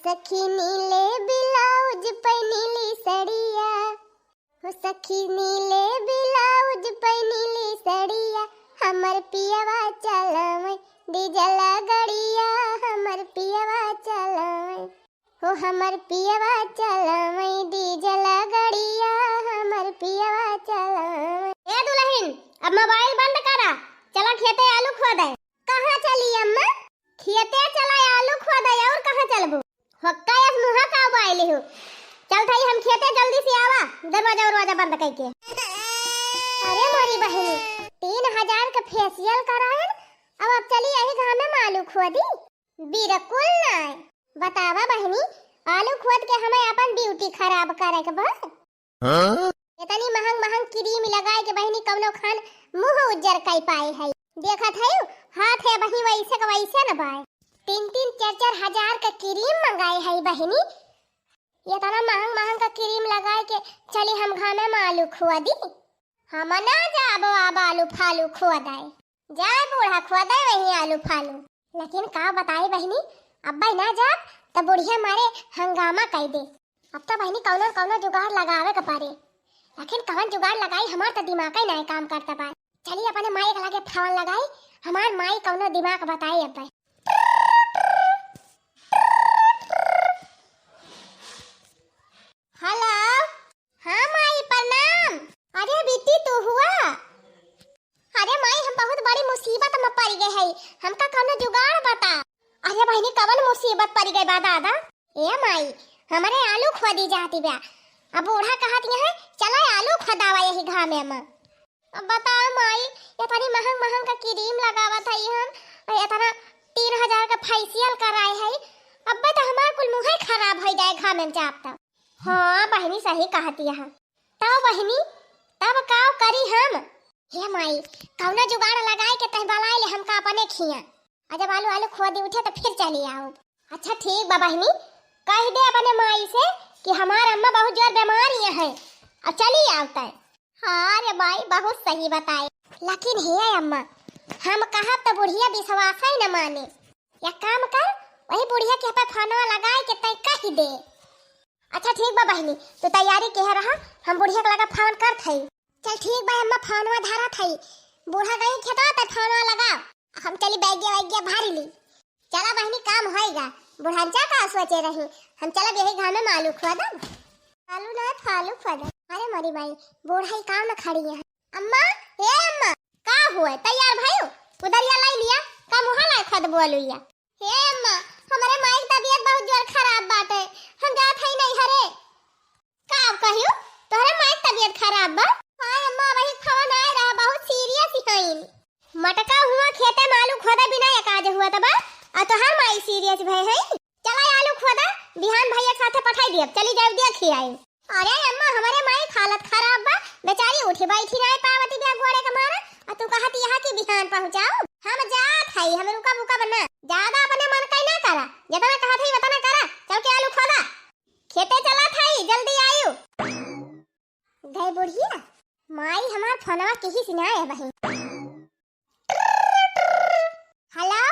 सखी नीले ब्लाउज पे नीली सड़िया, हो सखी नीले ब्लाउज पे नीली सड़िया, हमर पियवा चलवे डीजल गड़िया, हमर पियवा चलवे हो हमर पियवा चलवे डीजल गड़िया, हमर पियवा चलवे। ए दुल्हन अब मोबाइल बंद करा, चला खेते आलू खोदे। कहाँ चली अम्मा? खेते चला आलू खोदे। और कहाँ चलबू? हक्का एक मुहा का बाइले हो। चल थाई हम खेते जल्दी से आवा, दरवाजा बंद करके। अरे मोरी बहनी 3000 का फेशियल करायन, अब चली यही घर में आलू खोदी। बिल्कुल नहीं, बतावा बहनी आलू खोद के हमें अपन ब्यूटी खराब करे के बा? इतनी महंग क्रीम लगाए के बहनी कवनो खान मुंह उज्जर कई पाए है। देखत है हाथ है बही वैसे का वैसे न बाय। 3-3 4-4 हजार का क्रीम मंगाए है बहनी। ये तना महंग का क्रीम लगाए के चली हम घर में आलू खुआ दी। हम ना जाबो अब आलू फालू खुआ दाए, जाए बूढ़ा खुआ दाए वही आलू फालू। लेकिन का बताई बहनी अब्बा ना जाब तब बुढ़िया मारे हंगामा कह दे। अब तो बहनी कौनो जुगाड़ लगावे के पारे, लेकिन कौन जुगाड़ लगाई हमार तो दिमाग ही नहीं काम करता बा। चलिए अपने माई के लागे फोन लगाई, हमार माई कौनो दिमाग बताई अब्बा। हेलो, हाँ माई प्रणाम। अरे बेटी तू हुआ? अरे माई हम बहुत बड़ी मुसीबत में पड़ गए है, हमका कौनो जुगाड़ बता। अरे बहनी कवन मुसीबत पड़ गई बा दादा? ए माई हमारे आलू खोदी जाती बा। अब बूढ़ा कहत है चला आलू खोदावा यही घा में अम्मा। अब बताओ माई इतनी महंग का क्रीम लगावत है हम, इतना 3000 का फेशियल कराए है। अब तो हमार कुल मुंह ही खराब हो जाए घा में जाप तब। हाँ बहनी सही कहती है। तब बहनी तब काव करी हम? हे माई कौनो जुगाड़ लगाए के तह बलाए ले हमका अपने खिया। जब आलू खोदी उठे तो फिर चली आओ। अच्छा ठीक बा बहनी, कह दे अपने माई से कि हमार अम्मा बहुत जोर बीमारी है, अब चली आवता है। हाँ रे माई बहुत सही बताए, लेकिन हे अम्मा हम कहब तो बुढ़िया विश्वास ही न माने। या काम कर वही बुढ़िया के पे फोनवा लगाए के तय कह दे। अच्छा ठीक बा बहनी तो तैयारी कह रहा, हम बुढ़िया के लगा फोन कर थई। चल ठीक बा अम्मा फोनवा धारा थई, बूढ़ा गई खेतवा त फोनवा लगा, हम चली बैगिया भारी ली। चला बहनी काम होएगा, बुढ़ांचा का सोचे रही हम चला यही घर में आलू खुआ दम। आलू ना फालू खुआ दम। अरे मरी भाई बूढ़ा ही काम में खड़ी है। अम्मा ए अम्मा का हुआ? तैयार भाई उधर या लाई लिया का मुहा ला खद बोलुया। हे अम्मा हमारे माई की तबीयत बहुत जोर खराब बाटे, हम जात है नहीं हरे। का कहियो तोहरे माई की तबीयत खराब बा? हां अम्मा वही फोन आए रहा, बहुत सीरियस है। मटका हुआ खेते में आलू खोदा बिना एक आज हुआ तबा आ तो हर माई सीरियस भई है। चला आलू खोदा बिहान भैया के साथे पठाई दिए, चली जाब दिया खियाई। अरे अम्मा हमारे माई हालत खराब बा, बेचारी उठी बैठी नहीं पावती बे घोड़े के मारे, आ तू कहत यहां की बिहान पहुंचाओ। हम जात है, हम रुका बुका बना ज्यादा अपने मन का ना करा, जितना कहत है उतना करा। चल के आलू खोदा खेते चला थाई, जल्दी आयु। गए बुढ़िया माई हमार फोनवा किही सुनाए बहन। हेलो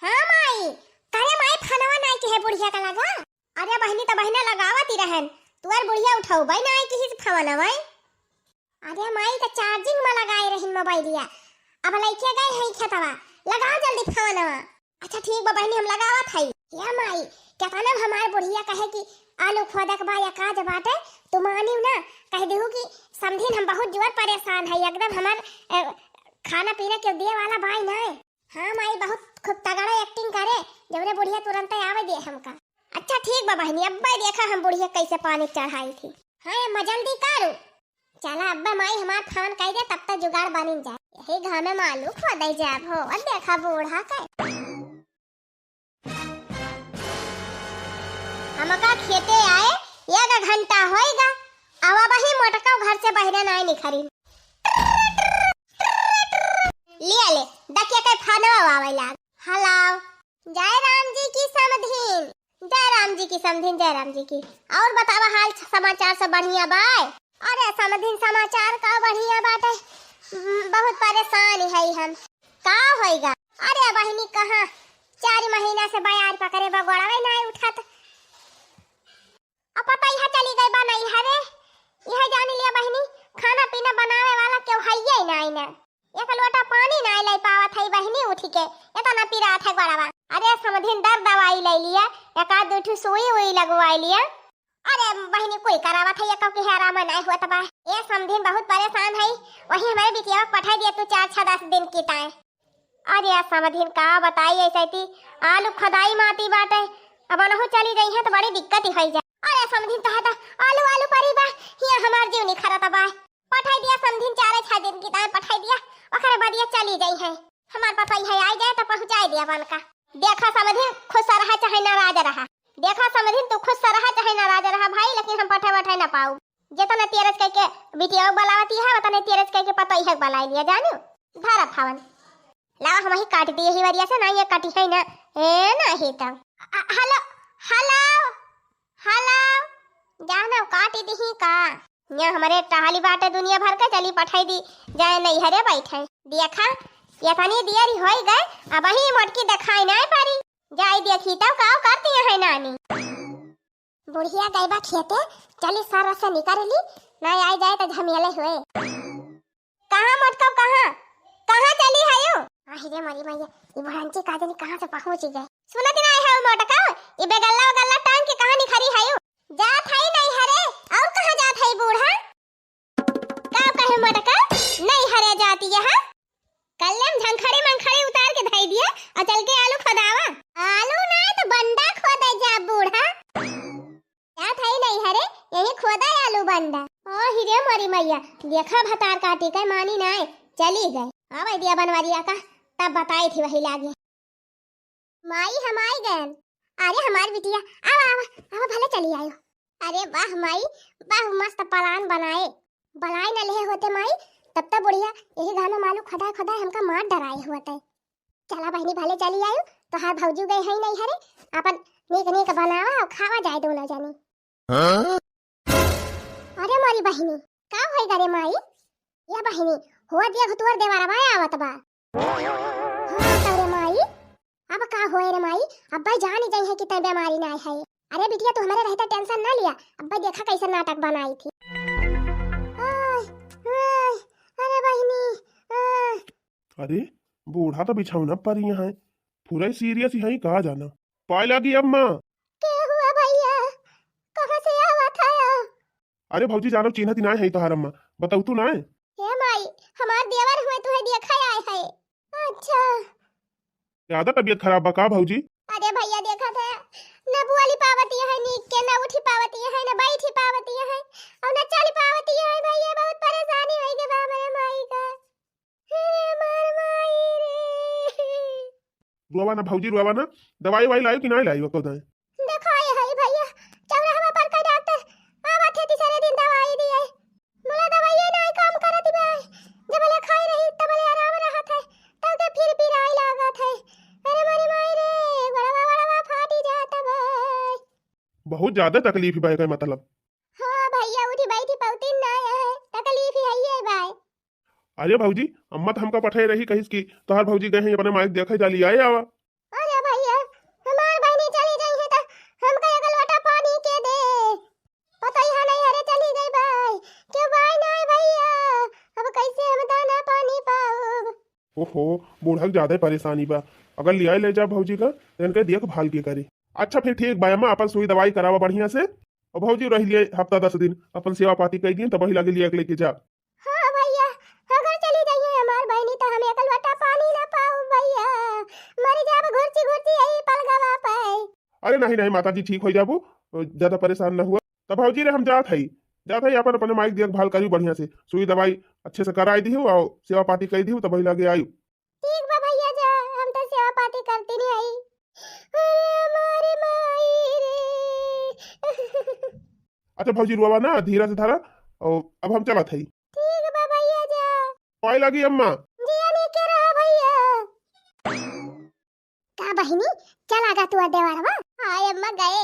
हाँ माई, करे माई फोनवा नहीं के है बुढ़िया का लगा? अरे बहनी तो बहना लगावती रहन, तुअर बुढ़िया उठाओ भाई ना किसी से फोन भाई। अरे माई तो चार्जिंग में लगाए रही मोबाइलिया, अब लइके गए है खेतवा, लगाओ जल्दी फोनवा। अच्छा ठीक बा बहनी हम लगावत हई। या माई क्या कहना हमार बुढ़िया कहे कि आलू खोदा के बा या काज बाटे, तू मानियो ना, कह देहु कि समझिन हम बहुत जोर परेशान है, एकदम हमार खाना पीना के दिए वाला भाई ना। हाँ माई बहुत खूब तगड़ा एक्टिंग करे, जबरे बुढ़िया तुरंत आवे दे हमका। अच्छा ठीक बा बहनी, अब्बा देखा हम बुढ़िया कैसे पानी चढ़ाई थी। हाँ अम्मा जल्दी करो। चला अब्बा माई हमार फोन कह दे तब तक जुगाड़ बन जाए, यही घर में आलू खोदे जाब हो। और देखा बूढ़ा का हमका खेते आए 1 घंटा होएगा, आवा बही मोटका घर से बहरे नहीं निखरी। लिया ले दकिया के फानवा आवे लाग। हेलो जय राम जी की समधीन, जय राम जी की समधीन, जय राम जी की। और बतावा हाल समाचार सब बढ़िया बाय? अरे समधीन समाचार का बढ़िया बाटे, बहुत परेशान है हम। का होएगा? अरे बहनी कहाँ 4 महीना से बयार पकड़े बगोड़ावे नहीं उठत, चली गई बा नहीं हरे यह जान लिया बहनी खाना पीना बनावे वाला क्यों हइये नहीं ना एक लोटा पानी ना ले पावत है बहनी उठ के इतना पीरा था बड़वा अरे समधिन दर्द दवाई ले लिया एक आध दो सुई हुई लगवाई लिया अरे बहनी कोई करावत है कब के आराम नहीं हुआ तबा ये समधिन बहुत परेशान है वही हमारे बिटिया को पठा दिया तू 4-6-10 दिन की टाइम अरे समधिन का बताई ऐसे थी आलू खदाई माती बाटे अब नहु चली गई है तो बड़ी दिक्कत ही हो जाए अरे समधिन तो है आलू आलू परी बा ये हमार जीव नहीं खरा तबा पठाई दिया समधिन 4-6 दिन की टाइम पठाई दिया ओकरे बाद ये चली गई है हमार पता ही है आई जाए तो पहुंचाई दिया बन का देखा समधिन खुश रहा चाहे नाराज रहा देखा समझिन तू खुश रहा चाहे नाराज रहा भाई लेकिन हम पठा वठा ना पाऊ जितना तेरज कह के बिटिया बुलावती है उतना तेरज कह के पता ही बुला लिया जानो भारत हवन ला हम ही काट दिए ही वरिया से ना ये काटी है ना ए नहीं तो हेलो हेलो हेलो जानो काटी दी का ये हमारे टहाली बाटे दुनिया भर के चली पठाई दी जाए नहीं हरे बैठे देखा ये तनी दियरी होई गए अब ही मोटकी दिखाई नहीं पारी जाई देखी तब का करती है नानी बुढ़िया गईबा खेते चली सारा से निकाल ली ना आई जाए तो झमेले हुए कहां मोटका कहां चली है यो आहिरे मरी मैया ये भरंची काजनी कहां से पहुंच गए सुनत ना है मोटका ये बेगल्ला गल्ला टांग के कहां निखरी है यो जात है नहीं हरे और कहां जात है बूढ़ा का कहे मोटका नहीं हरे जाती है कल्लम झंखड़े मंखड़े उतार के धई दिया और चल के आलू खदावा आलू ना तो बंडा खोदा जा बूढ़ा क्या थाई नहीं हरे यही खोदा आलू बंडा ओ हिरे मरी मैया देखा भतार काटी के मानी ना चली गए आवे दिया बनवारिया का तब बताई थी वही लागे माई हम आई गए अरे हमारी बिटिया आवा भले चली आयो अरे वाह माई वाह मस्त प्लान बनाए न ले होते माई तब तक बुढ़िया यही गाना मालू खदा खदा हमका मार डराए हुआ था चला बहनी भले चली आयो तो हार भौजू गए है नहीं हरे अपन नीक बनावा और खावा जाए दोनों जानी अरे मारी बहनी का होई गरे माई या बहनी हुआ दिया घुतुर देवारा भाई आवत बा हां तरे माई अब का होए रे माई अब्बा जान जाई है कि तय बीमारी ना है अरे बिटिया तू हमारे रहता टेंशन ना लिया अब्बा देखा कैसा नाटक बनाई थी अरे बहनी अरे बूढ़ा तो बिछौना पर यहाँ है पूरा सीरियस ही कहा जाना पाए लगी अम्मा क्या हुआ भैया कहां से आवा था अरे भौजी जानो चिन्ह ना है तोहार अम्मा बताऊ तू ना है हे माई हमार देवर हुए तू है देखा आए है अच्छा ज्यादा तबीयत खराब बा का भौजी अरे भैया देखा था न बुआली पावती है नी के न उठी पावती है न बैठी पावती है और न चली पावती है भैया बहुत परेशानी होई के बा मेरे माई का हे मार माई रे रुआ ना भौजी रुआ ना दवाई वाई लायो कि नहीं लायो कदा दिखाए है भैया चौराहा पर का डॉक्टर आवा थे तीसरे दिन दवाई दिए मोला दवाई नहीं काम करत बा जब ले खाई रही तब ले आराम रहत है तब के फिर पिराई लागत है अरे मारी माई रे बड़वा फाटी जाता भाई बहुत ज्यादा तकलीफ बा का मतलब हां भैया उठी बैठी पौती ना है तकलीफ ही है भाई अरे भौजी अम्मा तो हमका पठाई रही कहिस की तोहार भौजी गए हैं अपने माइक देखे जाली आए आवा अरे भैया हमार बहनी चली गई है तो हमका एक लोटा पानी के दे पता ही नहीं अरे चली गई भाई क्यों भाई नहीं भैया अब कैसे हम दाना पानी पाऊ ओहो बूढ़ा के ज्यादा परेशानी बा अगर लिया ले जा भौजी का तो इनके देखभाल के करी अच्छा फिर ठीक बा अम्मा अपन सुई दवाई करावा बढ़िया से और भौजी रह लिए हफ्ता 10 दिन अपन सेवा पाती कई दिन तब वही लगे लिया लेके जा हां भैया अगर चली गई है हमार बहनी तो हम एक लोटा पानी ना पाऊ भैया मर जाब घुरची घुरची यही पल गवा पाए अरे नहीं माता जी ठीक हो जाबो ज्यादा परेशान न हुआ तब भौजी रे हम जात है अपन अपने माइक देखभाल करी बढ़िया से सुई दवाई अच्छे से कराई दी और सेवा पाती कई दी तब वही लगे आयु ठीक बा भैया जा हम तो सेवा पाती करती नहीं आई अरे हमारी माई रे अच्छा भौजी रुआ ना धीरे से धारा और अब हम चला थई ठीक बा भैया जा पाए लगी अम्मा जिया नहीं के रहा भैया का बहनी चला गा तू देवरवा हाय अम्मा गए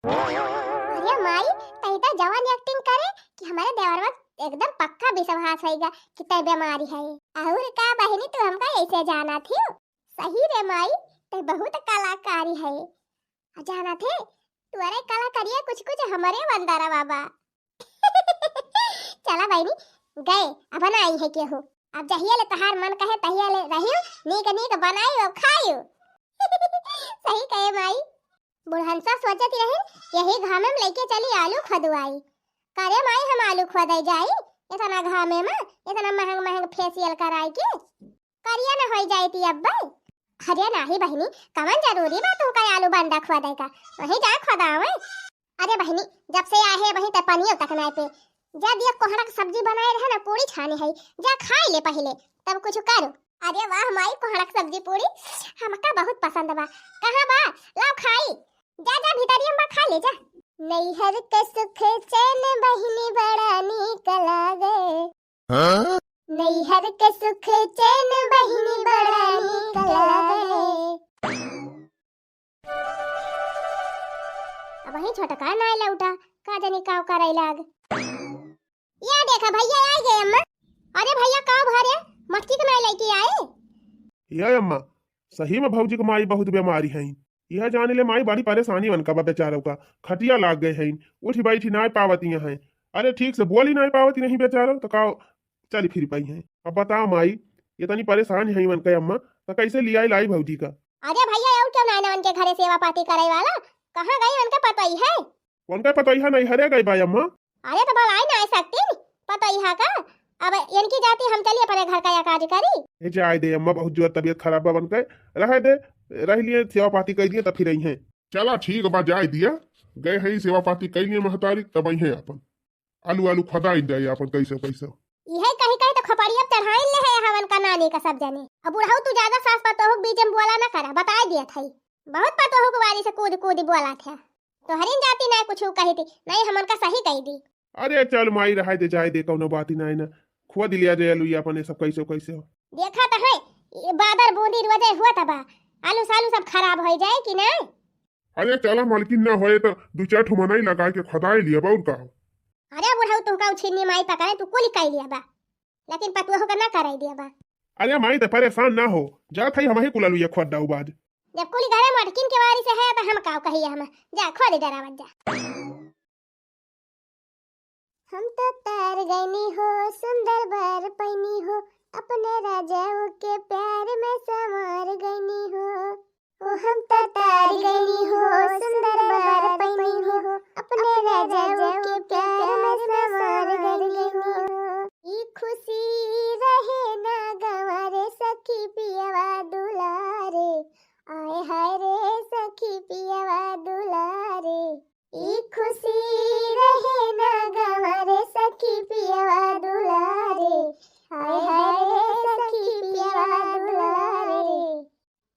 अरे माई तैता जवान एक्टिंग करे कि हमारे देवरवा एकदम पक्का विश्वास होएगा कि तय बीमारी है और का बहनी तू हमका ऐसे जाना थी सही रे माई तय बहुत कलाकारी है जाना थे तुअरे कला करिए कुछ कुछ हमारे बंदारा बाबा। चला बहनी गए अब आई है के हो, अब जहिया ले तहार मन कहे तहिया ले रहियो, नीक नीक बनाई और खाइयो। सही कहे माई, बुढ़हनसा सोचत रहे यही घाम में लेके चली आलू खदवाई। करे माई हम आलू खदे जाई इतना घामे में, इतना महंग महंग फेशियल कराई के करिया न हो जाती अब्बा। अरे नाही बहनी, कमन जरूरी बात हो का आलू बंडा खदे का, वही जा खदावे। अरे बहनी जब से आए वही त पनियो तक नहीं पे, जा दिया कोहड़ा की सब्जी बनाए रहे ना, पूरी छानी है, जा खाई ले पहले तब कुछ करो। अरे वाह माई, कोहड़ा की सब्जी पूरी हमका बहुत पसंद बा। कहां बा, लाओ खाई, जा जा भीतरिया में खा ले जा। नैहर के सुख चैन बहिनी बड़ा नीक लागे, नैहर के सुख चैन बहिनी बड़ा नीक लागे। अब वही छोटका ना लौटा का जानी काव कराई लाग। या देखा भैया आ गए अम्मा। अरे भैया काव भरे मटकी के नहीं लेके आए। ये अम्मा सही में भौजी को माई बहुत बीमारी है, यह जाने ले माई बड़ी परेशानी बनका बा बेचारों का, खटिया लाग गए हैं, उठी बैठी नहीं पावती हैं। अरे ठीक से बोली नहीं पावती नहीं बेचारो तो का चली फिर पाई हैं। अब बताओ माई ये तनी परेशान है मन के अम्मा, तो कैसे लिया लाई भौजी का। अरे भैया और क्यों ना उनके घरे सेवा पाती करे वाला, कहां गई उनका पता ही है। उनका पता ही नहीं हरे गई भाई अम्मा। अरे तो भलाई ना सकती पता ही है का, अब इनकी जाती हम चलिए अपने घर का या कार्य करी। ये जाए दे अम्मा, बहुत जो तबीयत खराब बन के रह दे, रह लिए सेवा पाती कर दिए तब फिर रही हैं। चला ठीक बा जाए दिया, गए हैं सेवा पाती कर लिए महतारी तब आई हैं अपन आलू आलू खदाई दे अपन कैसे कैसे। यही कहीं कहीं तो खपड़िया चढ़ाई ले है हवन का नानी का सब जने। अब बुढ़ाऊ तू ज्यादा सास पतोहू बीच में बोला ना करा, बता दिया था बहुत पतोहू के वारी से कूद कूद बोला था, तो हरिन जाती ना कुछ कही थी नहीं, हमन का सही कही दी। अरे चल माई रहा दे जाए दे कौनो बात ही नहीं ना, खुद लिया जाए आलू अपन सब कैसे कैसे हो। देखा तो है ये बादर बूंदी रोजे हुआ तबा, आलू सालू सब खराब हो जाए कि ना। अरे चला मालकिन ना होए तो दो चार ठो मनाई लगा के खदाई लिया बा उनका। अरे बुढ़ाऊ तू का छिन्नी माई पकाए तू कुल कह लिया बा, लेकिन पतुआ का ना कराई दिया बा। अरे माई तो परेशान ना हो, जा थई हम ही कुल ये खोद दाऊ बाद। जब कुल घरे मटकिन के वारी से है तो हम का कहिए, हम जा खोद डरावत जा। हम तो तार गईनी हो सुंदर बर पैनी हो, अपने राजाओं के प्यार में संवार गईनी हो। ओ हम तो तार गईनी हो सुंदर बर पैनी हो, अपने राजाओं के प्यार में संवार गईनी हो। ई खुशी रहे ना गवारे सखी पियवा दुलारे, आए हाय रे सखी पियवा दुलारे। ई खुशी रहे ना गवारे सखी पियवा दुलारे, आए हाय रे सखी पियवा दुलारे।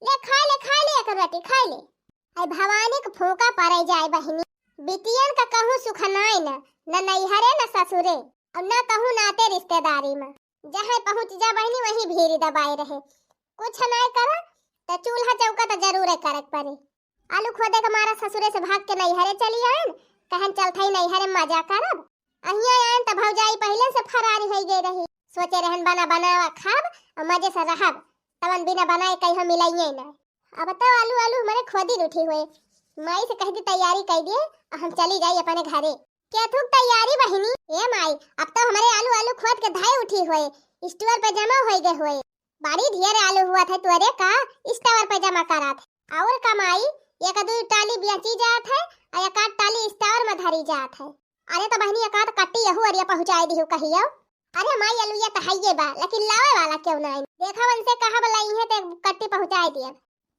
ले खा ले एक रोटी खा ले। आई भवानी के फूका पड़े जाए बहिनी, बिटियन का कहूँ सुखनाई न नैहरे न ससुरे, और न कहूँ नाते रिश्तेदारी में। जहाँ पहुँच जा बहिनी वहीं भीड़ दबाए रहे, कुछ नहीं करा तो चूल्हा चौका तो जरूर करे पड़े। आलू खोदे के मारा ससुरे से भाग के नैहरे चली आन, कहन चलथई नैहरे मजा करब। अहिया आन त भौजाई पहले से फरारी हो गई रही, सोचे रहन बना बनावा खाब और मजे से रहब, तवन बिना बनाए कहीं मिलाइए ना। अब तो आलू आलू हमारे खोदी उठी हुए, माई से कह दी तैयारी कर दिए हम चली जाई अपने घरे। क्या थूक तैयारी बहिनी? ए माई अब तो हमारे आलू आलू खोद के धाई उठी हुए, स्टोर पे जमा हो गए हुए, बड़ी ढेर आलू हुआ था तुअरे का स्टोर पे जमा करा थे। और कमाई एक दो टाली बेची जात है और एक आध टाली स्टोर में धरी जात है। अरे तो बहनी एक आध कट्टी यहू अरिया पहुंचाई दी हो कहियो। अरे माई आलूया तो है बा, लेकिन लावे वाला क्यों नहीं? देखा वन से कहा बलाई है तो कट्टी पहुंचाई दिए।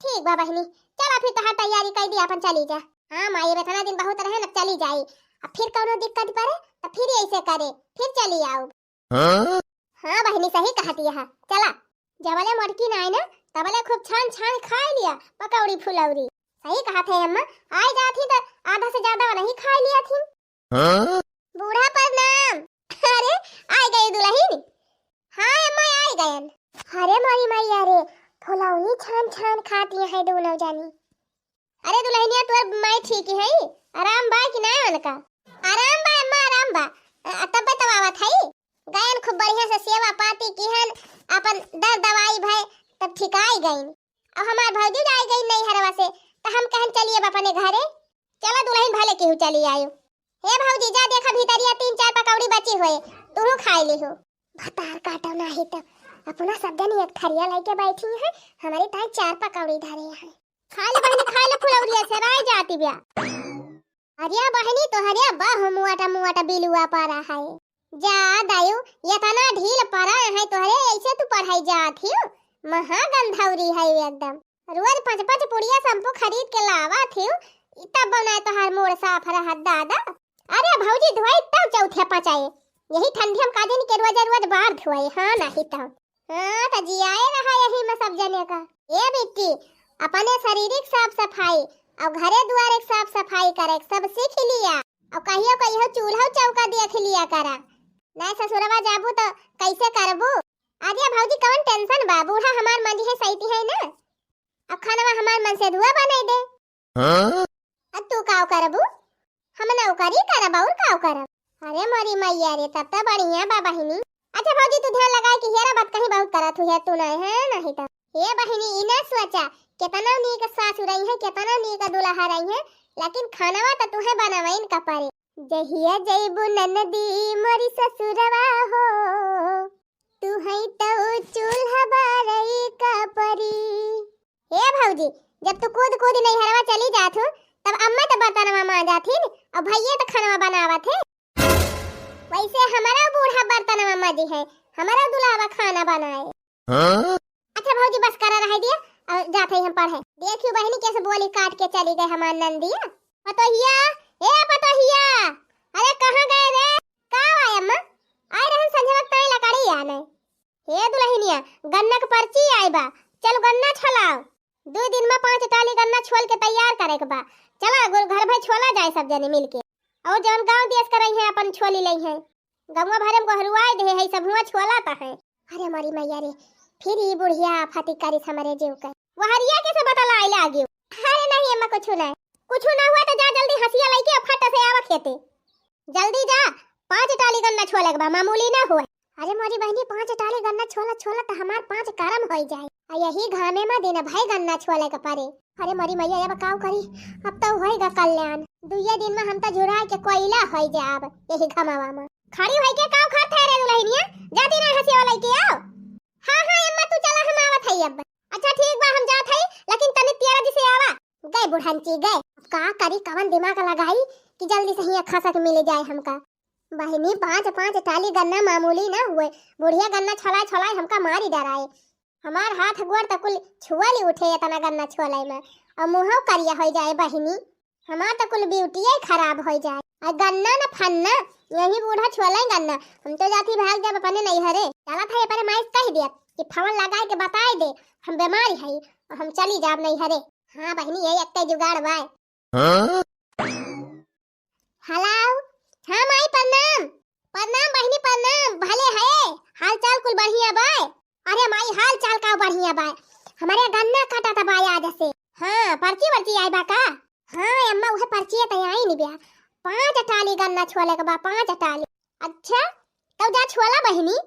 ठीक बा बहनी, चला फिर तहां तैयारी कर दी अपन चली जा। हां माई बेतना दिन बहुत रहे न चली जाई, अब फिर कोनो दिक्कत पड़े तो फिर ऐसे करे, फिर चली आओ। हां बहनी सही कहती है, चला जबले मटकी नहीं ना तबले खूब छान छान खा लिया पकौड़ी फुलौरी। सही कहा थे अम्मा, आई जाती तो आधा से ज्यादा नहीं खा लिया थी। बूढ़ा प्रणाम। अरे आई गई दुल्हन? हाँ अम्मा आई गयन। अरे माई माई अरे फुलौरी छान छान खाती है दोनों जानी। अरे दुल्हनिया तोर माई ठीक है, आराम बा कि ना उनका? आराम बा अम्मा आराम बा, तब बतावत है गयन खूब बढ़िया से सेवा पाती किहन, अपन दर दवाई भय तब ठिकाई गईन। अब हमार भौजी आई गई नहीं हरवा से तो हम कहन चलिए अपने घरे। चला दुल्हन लेके हूँ चली आयो। हे भौजी जा देखा भीतरिया 3-4 पकौड़ी बची होए तू खाई ली हो। भतार काटो नाही तो अपना सब जन एक थरिया लेके बैठी है हमारी ताई 4 पकौड़ी धरे है। खा ले बहनी खा ले फुलौरिया से राय जाती ब्या। अरे बहनी तो हरिया बाह मुआटा बिलुआ पारा है जा दायु ये तना ढील पारा है तो हरे ऐसे तू पढ़ाई जाती हो महागंधौरी है एकदम। रोज 5-5 पुड़िया शैम्पू खरीद के लावा थी तब बनाए तो हर मोड़ साफ रहा दादा। अरे भौजी धोई तब चौथे पचाए यही ठंडी हम काजे के रोज बाहर धोए। हाँ नहीं तो हाँ तो जियाए रहा यही में सब जने का। ये बिट्टी अपने शारीरिक साफ सफाई और घरे द्वारे साफ सफाई करे सब सीख लिया और कहियो चूल्हा चौका देख लिया करा नहीं ससुरवा जाबू तो कैसे करबू। अरे भौजी कौन टेंशन बा बूढ़ा हमार मन है सही है ना अब खाना हमार मन से धुआ बनाई दे। अब तू काव करबू हम नौकरी करब और काव करब। अरे मोरी मैया रे तब तो बढ़िया बा बहिनी। अच्छा भौजी तू ध्यान लगा कि हेरा बात कहीं बहुत करत हुई है तू नहीं है नहीं तो ये बहिनी इना सोचा कितना नीक सासु रही है कितना नीक दुल्हा रही है लेकिन खानावा तो तुहे बनावइन का परे। जहिया जइबू ननदी मोरी ससुरवा हो तू है तो चूल्हा बारई का परी। हे भौजी जब तू कूद नहीं हरवा चली जात हो तब अम्मा तो बर्तनवा मां जाथी और भैया तो खाना बनावत है। वैसे हमारा बूढ़ा बर्तनवा माजी है हमारा दुल्हा खाना बनाए। अच्छा भौजी बस करा रह दिया और जाते हम पढ़े। देखियो बहनी कैसे बोली काट के चली गई हमार नंदिया। पतोहिया ए पतोहिया अरे कहां गए रे का आए अम्मा आए रहन संझे वक्त तई लकड़ी आने। हे दुल्हनिया गन्ना के पर्ची आई बा चल गन्ना छलाओ 2 दिन में 5 टाली गन्ना छोल के तैयार करे के बा। चला घर भाई छोला जाए सब जने मिलके और जौन गांव देश करई है अपन छोली लई है गमवा भरे में गहरुआई दे है सब हुआ छोला ता है। अरे मारी मैया रे फिर ये बुढ़िया फाती करी हमारे जीव के वहरिया कैसे बतला आइला आगे। अरे नहीं अम्मा कुछ ना हुआ तो जा जल्दी हसिया लेके फट से आवा खेते जल्दी जा 5 टाली गन्ना छोले के बा मामूली ना होए। अरे मोरी बहनी 5 टाली गन्ना छोला तो हमार 5 करम हो जाए आ यही घामे में देना भाई गन्ना छोले के पारे। अरे मोरी मैया अब काव करी अब तो होएगा कल्याण 2 दिन में हम तो झुरा के कोयला हो जाब यही घमावा में खड़ी होई के काव खात है रे दुल्हनिया जाती ना हसिया लेके आओ। हां अम्मा तू चला हम आवत है अब। अच्छा ठीक बा हम जात है लेकिन तने 13 दिन से आवा गए बुढ़ानची गए का करी कवन दिमाग लगाई कि जल्दी से ही खासा के मिल जाए हमका। बहनी 5 टाली गन्ना मामूली ना हुए बुढ़िया गन्ना छला हमका मारी डराए हमार हाथ गोड़ तक कुल छुआली उठे इतना गन्ना छोलाई में और मुंह करिया हो जाए बहनी हमार तो कुल ब्यूटी खराब हो जाए और गन्ना न फन्ना यही बूढ़ा छोलाई गन्ना हम तो जाती भाग जब अपने नहीं हरे चला था पर माइस कह दिया कि फवन लगाए के बताए दे हम बीमारी है और हम चली जाब नहीं हरे। हाँ बहनी यही एकते जुगाड़ बाय। हेलो हाँ माई प्रणाम बहनी प्रणाम भले है हाल चाल कुल बढ़िया बाय। अरे माई हाल चाल का बढ़िया बाय हमारे गन्ना काटा था बाय आज से। हाँ पर्ची आई बा का। हाँ अम्मा वह पर्ची तो आई नहीं बिया 5 टाली गन्ना छोले के बा 5 टाली। अच्छा तब जा छोला बहनी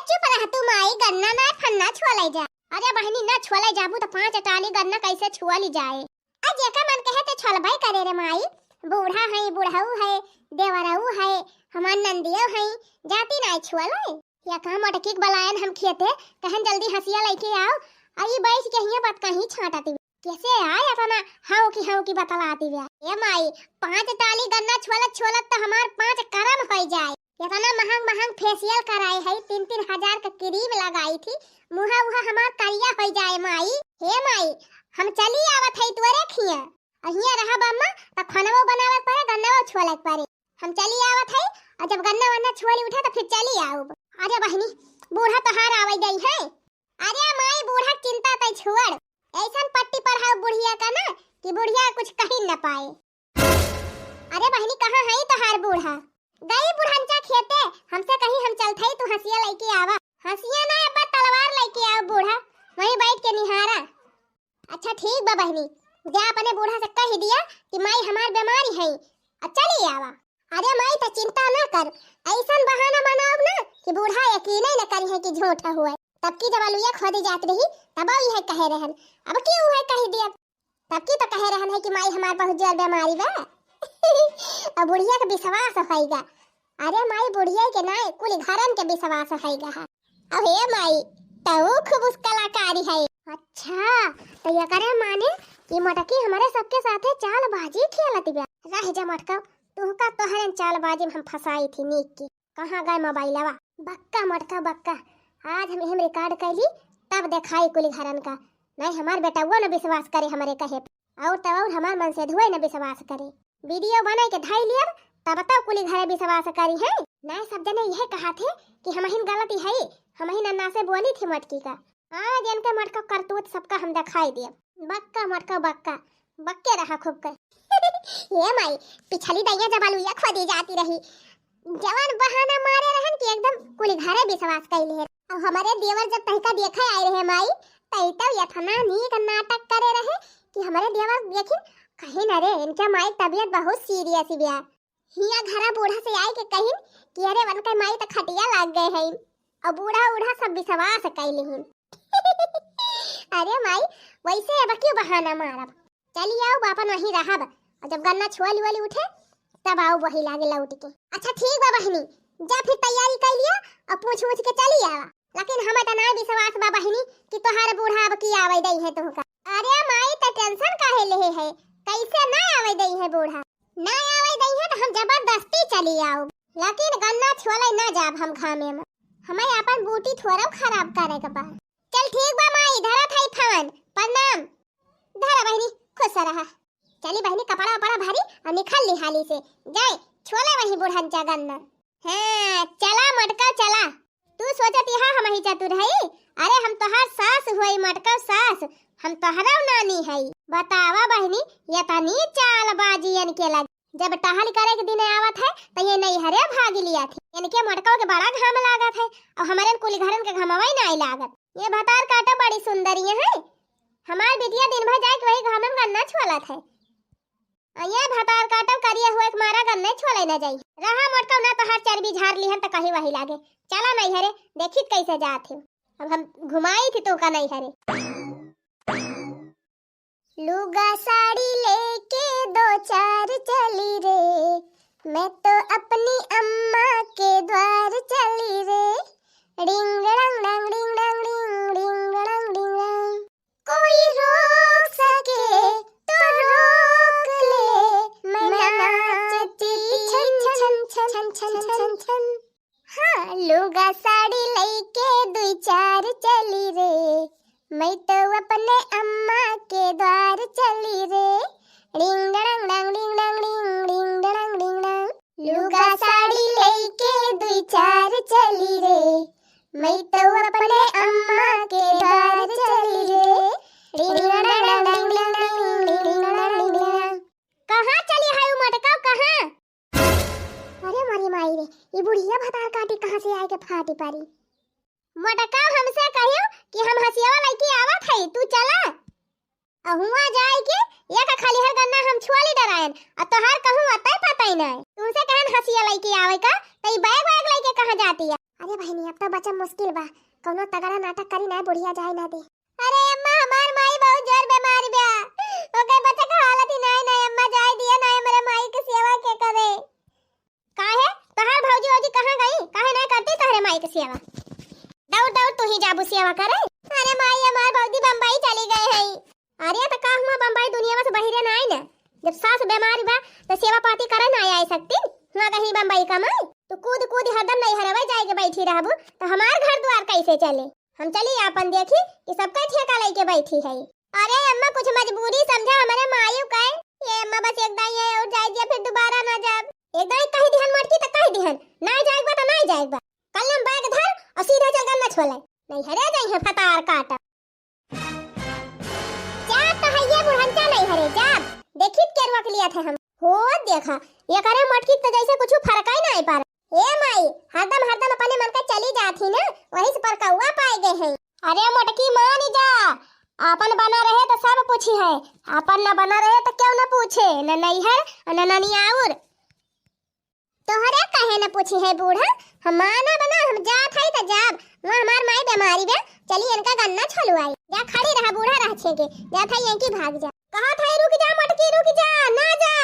चुप रह तू माई गन्ना ना फन्ना छोले जा। अरे बहनी ना छोले जाबू तो 5 टाली गन्ना कैसे छुआली जाए। आज एका मन कहे ते छोल भाई करे रे माई बूढ़ा है बूढ़ाऊ है देवराऊ है हमार नंदियो है जाती ना छुआले या काम अटकी बलायन हम खेते कहन जल्दी हसिया लेके आओ आई बैठ के हिया बात कहीं छाटाती कैसे आए अपना हाउ की बतलाती वे। ए माई 5 टाली गन्ना छोलत तो हमार 5 करम हो जाए। इतना महंग फेशियल कराए है 3 हजार का क्रीम लगाई थी मुहा उहा हमार करिया हो जाए माई। हे माई हम चली आवत है तोरे खिया अहिया रहा बम्मा त खानाओ बनावत पड़े गन्नाओ छोलत पड़े हम चली आवत है और जब गन्ना वन्ना छोली उठा तो फिर चली आओ। अरे बहनी बूढ़ा तो हार आवे गई है। अरे माई बूढ़ा चिंता तय छोड़ ऐसा पट्टी पढ़ाओ बुढ़िया का ना कि बुढ़िया कुछ कहीं न पाए। अरे बहनी कहाँ है तो हार बूढ़ा गई बुढ़ंचा खेते हमसे कहीं हम चलते तू हसिया लेके आवा। हसिया ना अब तलवार लेके आओ बूढ़ा वहीं बैठ के निहारा। अच्छा ठीक बा बहनी जा अपने बूढ़ा से कह दिया कि माई हमार बीमारी है चली आवा। अरे माई तो चिंता ना कर ऐसा बहाना बनाओ ना कि बूढ़ा यकीन न करी है कि झूठा हुआ तब की जब अलुया खोदी जात रही तब यह कहे रहन अब क्यों है कह दिया। तब की तो कहे रहन है कि माई हमार बहुत जोर बीमारी बा। अब बुढ़िया के विश्वास होइगा। अरे माई बुढ़िया के ना कुल घरन के विश्वास होइगा। अब हे माई तो खूब उस कलाकारी है। अच्छा तो ये करे माने कि मटकी हमारे सबके साथे चालबाजी खेलत बा। रह जा मटका तू का तोहरन चालबाजी में हम फसाई थी नीक की। कहां गए मोबाइलवा? बक्का मटका बक्का आज हम रिकॉर्ड कैली तब दिखाई कुल घरन का। नहीं हमार बेटावा न विश्वास करे हमारे कहे और तब और हमार मन से धुए न विश्वास करे। वीडियो बना के धाई लिया तब तब कुल घर विश्वास करी है। नहीं सब जने यह कहा थे कि हमहिन गलती है हमहिन अन्ना से बोली थी मटकी का। आज इनके मटका करतूत सबका हम दिखाई दिया। बक्का मटका बक्का बक्के रहा खूब कर। ये माई पिछली दैया जब आलूया खोदी जाती रही जवान बहाना मारे रहन कि एकदम कुल घरे विश्वास कैले है। अब हमारे देवर जब तहका देखे आए रहे माई तई तब यथना नीक नाटक करे रहे कि हमारे देवर देखिन कहीं न रे इनका माई तबीयत बहुत सीरियस बिया। हिया घरा बूढ़ा से आए के कहिन कि अरे वन के माई त खटिया लाग गए हैं और बूढ़ा उढ़ा सब विश्वास कैले हैं। अरे माई वैसे अब क्यों बहाना मारब? चली आओ बापन वहीं रहब और जब गन्ना छुअली वाली उठे तब आओ वही लागे लौट के। अच्छा ठीक बा बहनी जा फिर तैयारी कर लिया और पूछ के चली आवा। लेकिन हमें तो ना विश्वास बा बहनी कि तोहार बूढ़ा अब की आवे दई है तुमका। अरे माई त टेंशन काहे ले है कैसे ना आवे दई है बूढ़ा? ना आवे दई है तो हम जबरदस्ती चली आओ लेकिन गन्ना छुअले ना जाब हम घामे में। हमें अपन बूटी थोड़ा खराब करे के बा। चल ठीक बा माई धरा थाई फोन प्रणाम। धरा बहनी खुश रहा। चली बहनी कपड़ा वपड़ा भारी और निकल ली हाली से जाए छोले वही बुढ़न जा गन्ना। हाँ चला मटका चला तू सोचत यहाँ हम ही चतुर है। अरे हम तोहार सास हुई मटका सास हम तोहरा नानी है। बतावा बहनी ये तनी चालबाजियन के लग जब टहल करे के दिन आवत है तो ये नहीं हरे भाग लिया थी। इनके मटका के बड़ा घाम लागत है और हमारे कुल घरन के घमवाई नहीं लागत। ये भतार काटा बड़ी सुंदरी है। हमार बिटिया दिन भर जाए वही घाम में गन्ना छोलत है। ये भतार काटो करिए हुए मारा गन्ने छोले न जाई रहा मटका ना तो हर चर्बी झाड़ ली तो कहीं वही लागे। चला नहीं हरे देखी कैसे जात है। अब हम घुमाई थी तो का नहीं हरे। लुगा साड़ी लेके दो चार चली रे मैं तो अपनी अम्मा के द्वार चली रे। डिंग डंग डंग डिंग डंग डिंग डिंग डंग डिंग कोई रोक सके तो रोक ले मैं नाचती छन छन छन छन छन छन। हाँ लुगा साड़ी लेके दो चार चली रे मैं तो अपने अम्मा के द्वार चली रे। डिंग डंग डंग डिंग डंग डिंग डिंग डंग डिंग डंग लुगा साड़ी लेके दो चार चली रे मैं तो अपने अम्मा के द्वार चली रे। डिंग डंग डंग डिंग डिंग डिंग डिंग डिंग कहां चली है मटका कहां? अरे मारी माई रे ये बुढ़िया भतार काटी कहां से आए के फाटी पारी। मटका हमसे कहियो कि हम हसियावा लइकी आवत है तू चला अहुआ जाए के एक खाली हर गन्ना हम छुआली डरायन और तोहार कहूं अतई पतई नहीं तुमसे कहन हसिया लइकी आवे का तई बैग बैग लेके कहां जाती है? अरे बहनी अब तो बचा मुश्किल बा कोनो तगड़ा नाटक करी ना बुढ़िया जाए ना दे। अरे अम्मा हमार माई बहुत जोर बीमार बा ओके बच्चा का हालत ही नहीं अम्मा जाए दिया ना मेरे माई की सेवा के करे। काहे तोहार भौजी ओजी कहां गई काहे नहीं करती तोहरे माई की सेवा? दौड़ दौड़ तू ही जाबू सेवा करे। अरे माई हमार भौजी बम्बई चली गए है। अरे तो का हुआ बम्बई दुनिया में से बहिरे ना आई ना जब सास बीमारी बा तो सेवा पाती करे ना आई सकती हुआ कहीं बम्बई कमाई तो कूद कूद हरदम नहीं हरवे जाए के बैठी रहबू तो हमार घर द्वार कैसे चले? हम चली अपन देखी कि सबका ठेका लेके बैठी है। अरे अम्मा कुछ मजबूरी समझा हमारे मायू का ये अम्मा बस एक दाई है और जाए दिया फिर दोबारा ना जाब एक दाई कही दिहन मटकी तो कही दिहन ना जाएगा तो नहीं जाएगा। कल हम बैग धर और सीधा चल गन्ना छोले नहीं हरे जाई है फतार काटा जा तो है ये बुढ़ंचा नहीं हरे जा देखित के रख लिया था हम हो देखा ये करे मटकी तो जैसे कुछ फर्क ही नहीं पा ए माई हरदम अपने मन का चली जाती ना वही से पर कौवा पाए गए हैं। अरे मटकी मान जा अपन बना रहे तो सब पूछी है अपन न बना रहे तो क्यों न पूछे न नहीं है न ननियाउर तोहरे कहे न पूछी है बूढ़ा हम माना बना हम जात है त जाब वहां हमार माई बीमारी बे चली इनका गन्ना छलुआई जा खड़ी रहा बूढ़ा रह छे के जा था यहीं की भाग जा। कहा था रुक जा मटकी रुक जा ना जा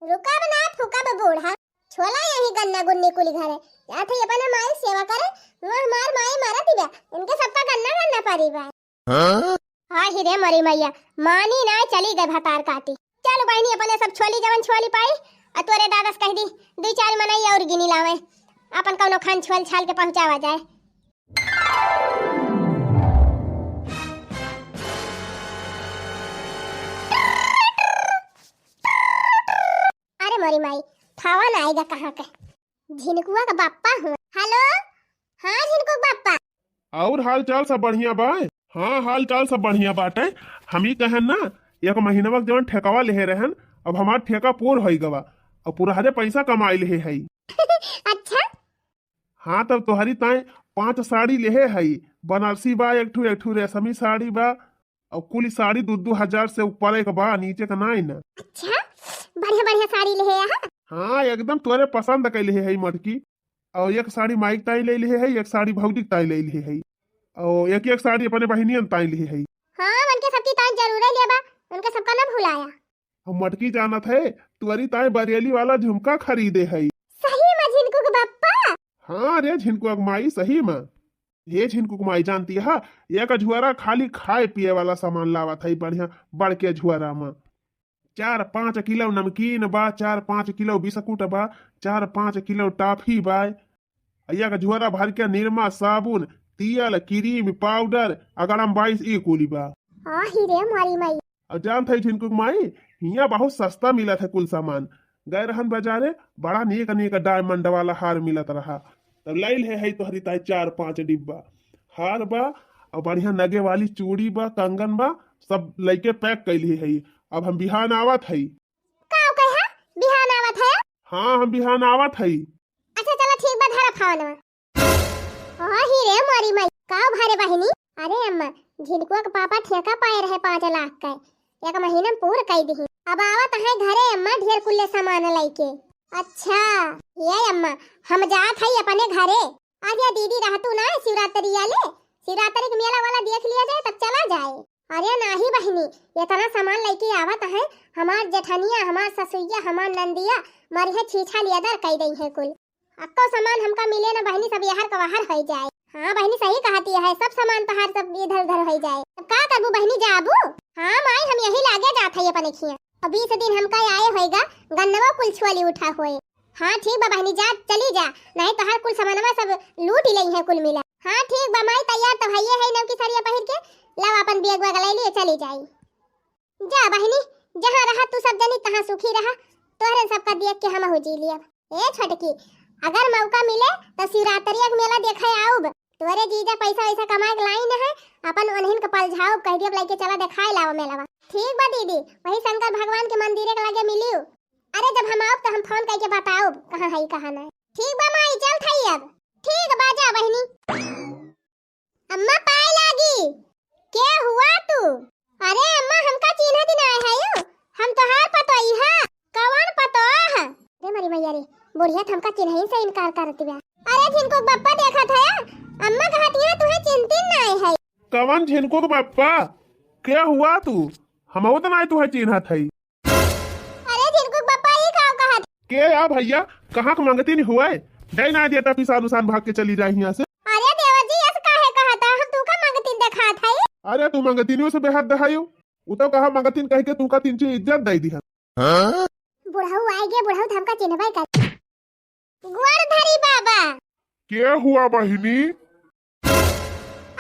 रुका बना फुका बे बूढ़ा छोला यही गन्ना गुन्नी कुली घर है या थे अपन माई सेवा करे वो हमार माई मारा दिया इनके सबका गन्ना गन्ना पारी बा हां ही रे मरी मैया मानी ना चली गए भतार काटी चलो बहनी अपने सब छोली जवन छोली पाई आ तोरे दादस कह दी दो चार मनई और गिनी लावे अपन कौनो खान छोल छाल के पहुंचावा जाए। अरे मोरी माई खावन आएगा कहाँ के झिनकुआ का बाप्पा हूँ। हेलो हाँ झिनकुआ बाप्पा और हाल चाल सब बढ़िया बा। हाँ हाल चाल सब बढ़िया बाटे। हम ही कहन ना एक महीना वक्त जवन ठेकावा ले रहन अब हमार ठेका पूर हो गवा और पूरा हरे पैसा कमाई ले है। अच्छा हाँ तब तोहरी ताए 5 साड़ी ले है बनारसी बा एक ठू रेशमी साड़ी बा और कुल साड़ी 2-2 हजार से ऊपर एक बा नीचे का नहीं ना। अच्छा बढ़िया बढ़िया साड़ी ले है। हाँ एकदम तोरे पसंद कैले है मटकी और एक साड़ी माइक ताई ले है एक साड़ी भौजी ताई ले है और एक एक साड़ी अपने बहनियन ताई ले है। हाँ उनके सबकी ताई जरूर ले बा उनके सबका ना भुलाया। और मटकी जानत है तुअरी ताई बरेली वाला झुमका खरीदे है। सही में झिनकू के बाप्पा। हाँ रे झिनकुआ माई सही में ये झिनकुआ माई जानती है एक झुआरा खाली खाए पिए वाला सामान लावत है बढ़िया बड़ के झुआरा में 4-5 किलो नमकीन बा 4-5 किलो बिस्कुट बा 4-5 किलो टॉफी बा एक झुआरा भर के निरमा साबुन तेल क्रीम पाउडर अगरम 22 ई कुली बा। ही रे मारी माई और जानत है झिनकुआ माई हिया बहुत सस्ता मिलत है कुल सामान गए रहन बाजारे बड़ा नेक नेक डायमंड वाला हार मिलत रहा तब लाइल है तोहरी ताई 4-5 डिब्बा हार बा और बढ़िया नगे वाली चूड़ी बा कंगन बा सब लइके पैक कैली है। अब हम बिहान आवत है। का कहा बिहान आवत है। हाँ हम बिहान आवत है। अच्छा चलो ठीक बा धारा फावन ही रे मारी माई का भारे बहिनी। अरे अम्मा झिनकुआ के पापा ठेका पाए रहे 5 लाख का एक महीना पूर कई दी अब आवत है घरे अम्मा ढेर कुल्ले सामान लइके। अच्छा ये अम्मा हम जात है अपने घरे आज या दीदी रहतू ना शिवरात्रि आले शिवरात्रि के मेला वाला देख लिया जाए तब चला जाए। अरे नाही बहिनी इतना सामान लेके आवत है हमार जेठनिया हमार ससुइया हमार नंदिया मरिया छीछा लिया दर कई दई है कुल अक्को सामान हमका मिले ना बहिनी सब यहर का बाहर हो जाए। हाँ बहिनी सही कहती है सब सामान तहार सब इधर उधर हो जाए तब का करबू बहिनी जाबू। हाँ माई हम यही लागे जात है अपने खिया अब 20 दिन हमका आए होएगा गन्नवा कुल छुअली उठा होए। हाँ ठीक बा बहिनी जा चली जा नहीं तो हर कुल सामानवा सब लूट ही लई है कुल मिला। हाँ ठीक बा माई तैयार तो भइए है नव की साड़िया पहिर के लाओ अपन बैग वैग ले लिए चली जाई। जा बहिनी जहाँ रहा तू सब जनी तहाँ सुखी रहा तोहरे सबका देख के हम हो जी लिया। ए छोटकी अगर मौका मिले तो शिवरात्रि का मेला देखे आऊब तोरे जीजा पैसा वैसा कमा के लाई न है अपन उन्हीं के पलझाओ कह दियो लेके चला दिखाए लाओ मेलावा। ठीक बा दीदी वही शंकर भगवान के मंदिर के लगे मिलियो। अरे जब हम आओ तो हम फोन करके बताओ कहाँ है कहाँ नहीं। ठीक बा माई चल थई अब ठीक बाजा बहिनी। अम्मा पाए लागी क्या हुआ तू। अरे अम्मा हमका चिन्ह दिन आए है यो हम तो हार पतोई है कौन पतो है रे मरी मैया रे बुढ़िया हमका चिन्ह से इनकार करती बा। अरे जिनको बप्पा देखा था अम्मा कहती है तुम्हें चिंतित नहीं है। कवन झिनको बाप्पा क्या हुआ तू हम तो नहीं तुहे चिन्ह थई। अरे जिनको बप्पा ये का कहा के या भैया कहाँ के मंगती नहीं हुआ डे ना देता पिसान उसान भाग के चली जाए यहाँ से। अरे देवर जी ऐसा काहे कहा था हम तू का मंगती देखा था। अरे तू मंगतीनियों से बेहद दहायो उ तो कहा मंगतीन कह के तू का 3 चीज इज्जत दे दी है। बुढ़ऊ आएगे बुढ़ऊ हमका चिन्हवाई कर गुआरधरी बाबा क्या हुआ बहिनी।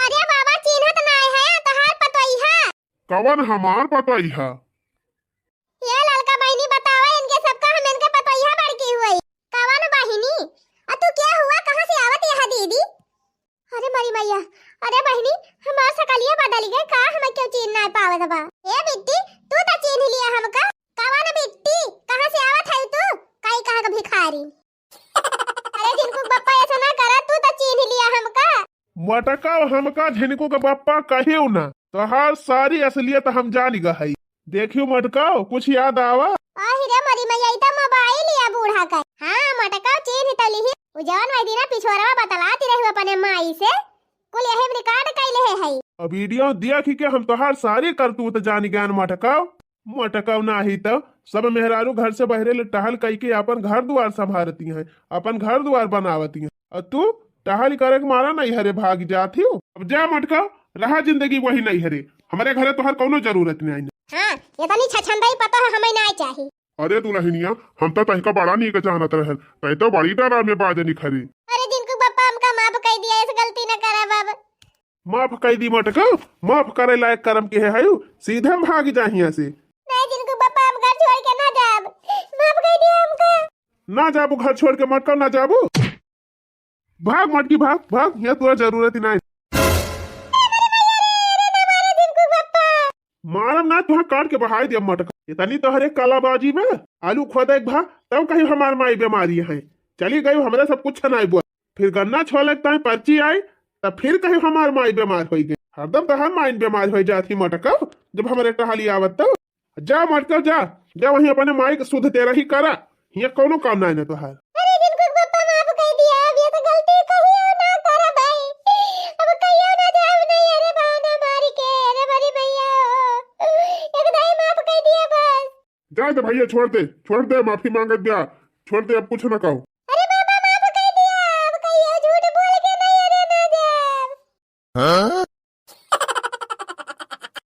अरे बाबा चिन्हत नहीं है तहार पतोई है कवन हमार पतोई है। ये लड़का बहिनी बतावे इनके सबका हम इनके पतोई बड़की हुई कवन बहिनी तू क्या हुआ कहाँ से आवत है दीदी। अरे मरी मैया अरे बहिनी हमार सकलिया बदल गए का हम क्यों चिन्ह नहीं पावत बा। ए बिट्टी तू तो चिन्ह लिया हमका कवन बिट्टी कहाँ से आवत है तू काई कहा का भिखारी। अरे जिनको बप्पा ऐसा ना करा तू तो चिन्ह लिया हमका। मटका हमका झिनको के बप्पा कहियो ना तोहार सारी असलियत हम जान गई। देखियो मटका कुछ याद आवा। रे मरी मैया इता मोबाइल लिया बूढ़ा का। हाँ मटका चिन्ह तो लिही उजवन वही दिना पिछोरवा बतलाती रही अपने माई से कुल यही रिकॉर्ड कैले है। वीडियो दिया कि हम तोहार सारी करतूत जान ज्ञान मटका मटकाव नाही तो सब मेहरारू घर से बहरे ले टहल कई के अपन घर द्वार संभारती हैं, अपन घर द्वार बनावती हैं, और तू टहल करे के मारा नहीं हरे भाग जाती हो। अब जा मटका, रहा जिंदगी वही नहीं हरे, हमारे घरे तो हर कोनो जरूरत नहीं। हाँ ये तनी छछंदाई पता है हमें नहीं चाहिए। अरे तू लहिनिया, हम तो तहका बड़ा नहीं के चाहत रहल, तय तो बड़ी डरा में बाजनी खरी। अरे जिनको पापा हमका माफ कर दिया, इस गलती न करा बाबा। माफ कर दी मटका, माफ करे लायक कर्म के है सीधे भाग जा यहाँ से। नहीं जिनको पापा हम घर छोड़ के ना जाब, माफ कर दिया हमका। ना जाबू घर छोड़ के मटका, ना जाबू, भाग मटकी भाग भाग, यहाँ तुरा जरूरत ही नहीं। मारम ना तुहा काट के बहाई दिया मटका, इतनी तो हरे कालाबाजी में आलू खोदा एक भा तब कहीं हमार माई बीमारी है चली गई, हमारे सब कुछ नहीं बुआ, फिर गन्ना छोले तय पर्ची आई तब फिर कहीं हमार माई बीमार हो गई। हरदम तो हर माई बीमार हो जाती मटका, जब हमारे टहली आवत तो जा मटका जा जा वहीं अपने माई के शुद्ध तेरा ही करा, यहाँ कोनो काम नहीं ना तुहार। अरे जिनको पापा माफ कर दिया, अब ये तो गलती कहियो ना करा भाई, अब कहियो ना जाब नहीं। अरे भावना मारी के, अरे बड़ी भैया एक दाई माफ कर दिया बस। जा दे भैया, छोड़ दे माफी मांगत दिया, छोड़ दे, अब कुछ ना कहो। अरे पापा माफ कर दिया, अब कहियो झूठ बोल के नहीं, अरे ना जाब।